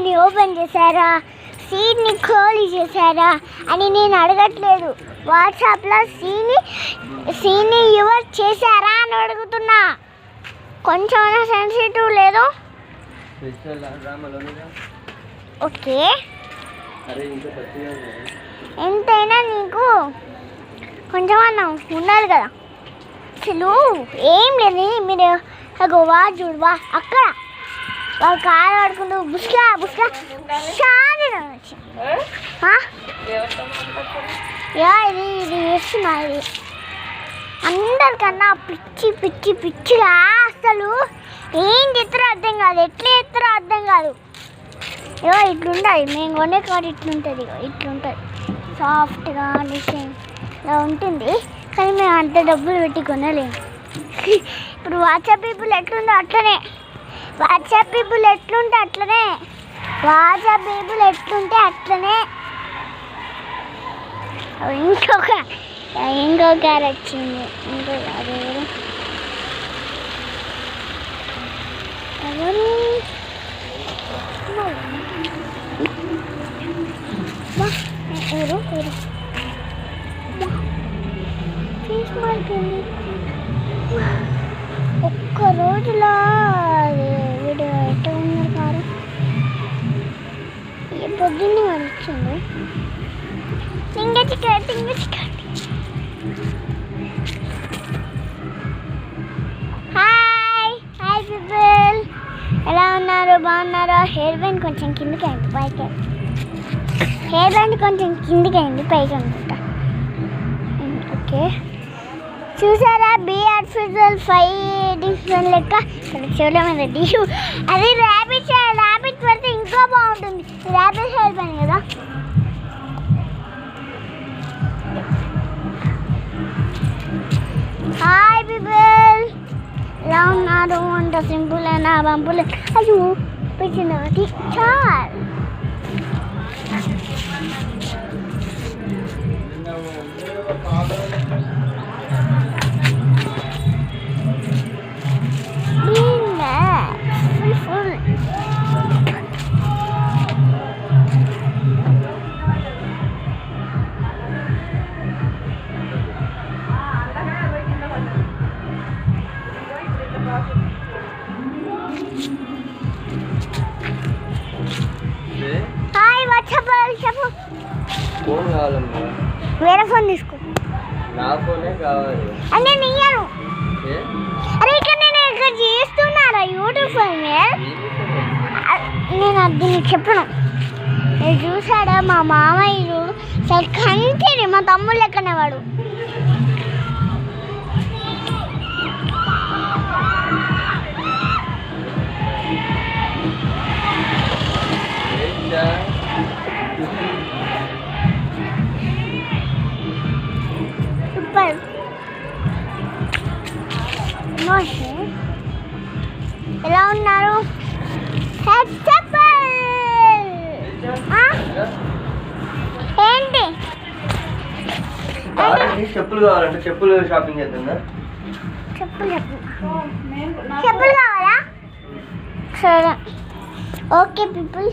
సీట్ని open చేశారా, సీట్ని ఖాళీ చేశారా అని నేను అడగట్లేదు. వాట్సాప్లో సీని యువర్ చేశారా అని అడుగుతున్నా. కొంచెం సెన్సిటివ్ లేదు. ఓకే, ఎంతైనా నీకు కొంచెం అన్నా ఉండాలి కదా. అసలు ఏం లేదు. మీరు వా చూడు, వా అక్కడ వాళ్ళు కారు ఆడుకుంటూ బుస్కా బుస్కా చాలా ఇది చేస్తున్నా. ఇది అందరికన్నా పిచ్చి పిచ్చి పిచ్చిగా అసలు ఏం చెప్తారో అర్థం కాదు, ఎట్లా చెప్తారో అర్థం కాదు. ఇట్లుంటుంది, మేము కొనే కారు ఇట్లుంటుంది, ఇట్లుంటుంది సాఫ్ట్గా డిజైన్ ఇలా ఉంటుంది. కానీ మేము అంత డబ్బులు పెట్టి కొనలేము. ఇప్పుడు వాట్సాప్ పీపుల్ ఎట్లుందో అట్లనే, వాట్సాప్ పీపుల్ ఎట్లుంటే అట్లనే, వాట్సాప్ పీపుల్ ఎట్లుంటే అట్లనే. ఇంకో కార్ వచ్చింది. ఇంకో కారు ఎవరు ఎవరు ఒక్క రోజులో వీడు ఎట్లా ఉన్నారు కారు. పొద్దున్నే వచ్చింది. హాయ్ హాయ్ పీపుల్, ఎలా ఉన్నారు, బాగున్నారా? హెయిర్ బ్యాండ్ కొంచెం కిందికి అయింది, పైకి హెయిర్ బ్యాండ్ కొంచెం కిందికి అయింది, పైకి అనుకుంటా. ఓకే, చూసారా బిఆర్ ఫిజల్ 5 డిఫరెంట్ లెక్క చూడలేదు. అది ర్యాబిట్ పడితే ఇంకా బాగుంటుంది. ర్యాబిట్ హెయిర్ బ్యాండ్ కదా. హాయ్ పీపుల్, ఎలా ఉన్నారు? అంత సింపుల్ అయినా పంపులు. అయ్యో పెట్టిన టీచర్ చెప్పు. ఫోన్ కావాలమ్మా, వేరే ఫోన్ తీసుకో. నా ఫోనే కావాలి. అని నేను ఇయ్యను. అరే ఇక్కడ నేను ఇక్కడ చేస్తున్నారా యూట్యూబ్ ఫోన్ మీద. నేను అది నీకు చెప్పను. నేను చూసాడా మా మామయ్య చూడు, అసలు కంటే మా తమ్ముడు లెక్కనే వాడు. ఎలా ఉన్నారు? ఏంటి చెప్పులు కావాలంటే చెప్పులు షాపింగ్ చేద్దా? చెప్పులు కావాలా? సరే ఓకే పీపుల్.